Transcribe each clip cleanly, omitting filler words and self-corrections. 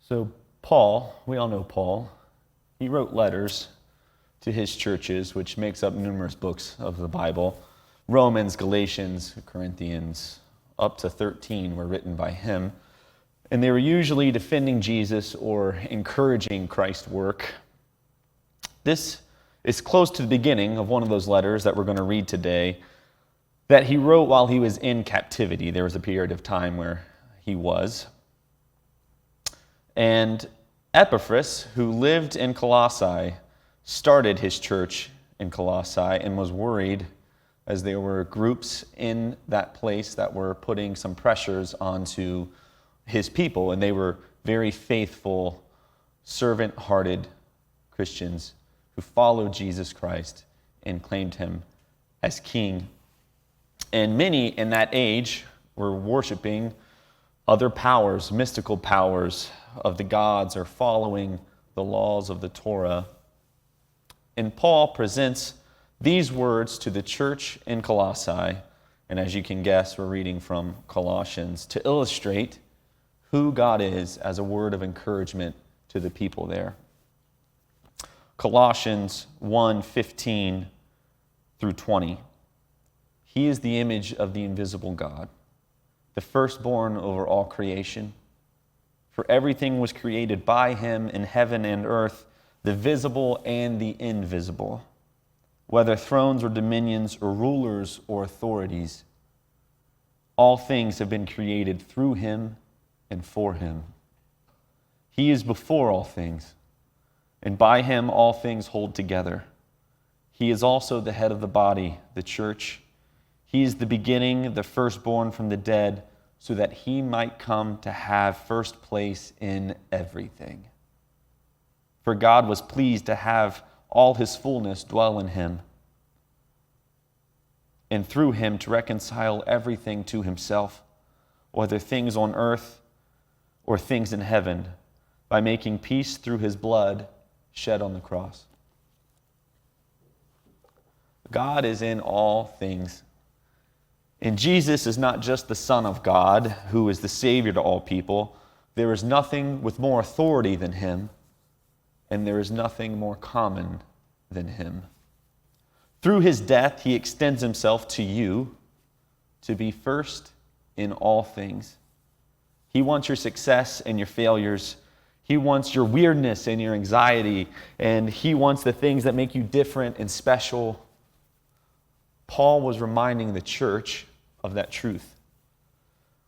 So Paul, we all know Paul, he wrote letters to his churches, which makes up numerous books of the Bible. Romans, Galatians, Corinthians, up to 13 were written by him. And they were usually defending Jesus or encouraging Christ's work. This is close to the beginning of one of those letters that we're going to read today that he wrote while he was in captivity. There was a period of time where he was. And Epaphras, who lived in Colossae, started his church in Colossae and was worried as there were groups in that place that were putting some pressures onto his people, and they were very faithful, servant-hearted Christians who followed Jesus Christ and claimed him as king. And many in that age were worshiping other powers, mystical powers of the gods, or following the laws of the Torah. And Paul presents these words to the church in Colossae, and as you can guess, we're reading from Colossians, to illustrate who God is as a word of encouragement to the people there. Colossians 1:15 through 20. He is the image of the invisible God, the firstborn over all creation. For everything was created by him in heaven and earth, the visible and the invisible, whether thrones or dominions or rulers or authorities. All things have been created through him and for him. He is before all things, and by him all things hold together. He is also the head of the body, the church. He is the beginning, the firstborn from the dead, so that he might come to have first place in everything. For God was pleased to have all his fullness dwell in him, and through him to reconcile everything to himself, whether things on earth or things in heaven, by making peace through his blood shed on the cross. God is in all things. And Jesus is not just the Son of God, who is the Savior to all people. There is nothing with more authority than him, and there is nothing more common than him. Through his death, he extends himself to you to be first in all things. He wants your success and your failures. He wants your weirdness and your anxiety, and he wants the things that make you different and special. Paul was reminding the church of that truth.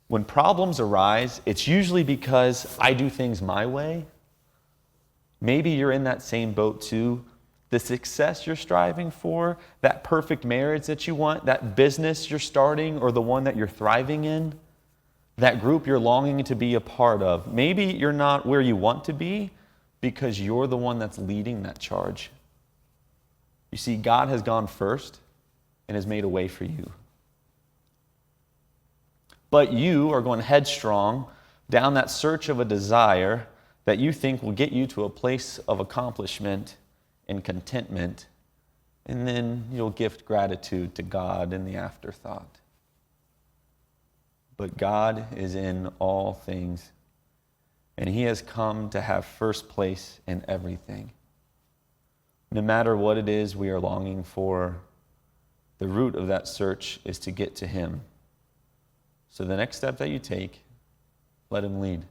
When problems arise, it's usually because I do things my way. Maybe you're in that same boat too. The success you're striving for, that perfect marriage that you want, that business you're starting or the one that you're thriving in, that group you're longing to be a part of. Maybe you're not where you want to be because you're the one that's leading that charge. You see, God has gone first and has made a way for you. But you are going headstrong down that search of a desire that you think will get you to a place of accomplishment and contentment, and then you'll gift gratitude to God in the afterthought. But God is in all things, and he has come to have first place in everything. No matter what it is we are longing for, the root of that search is to get to him. So the next step that you take, let him lead.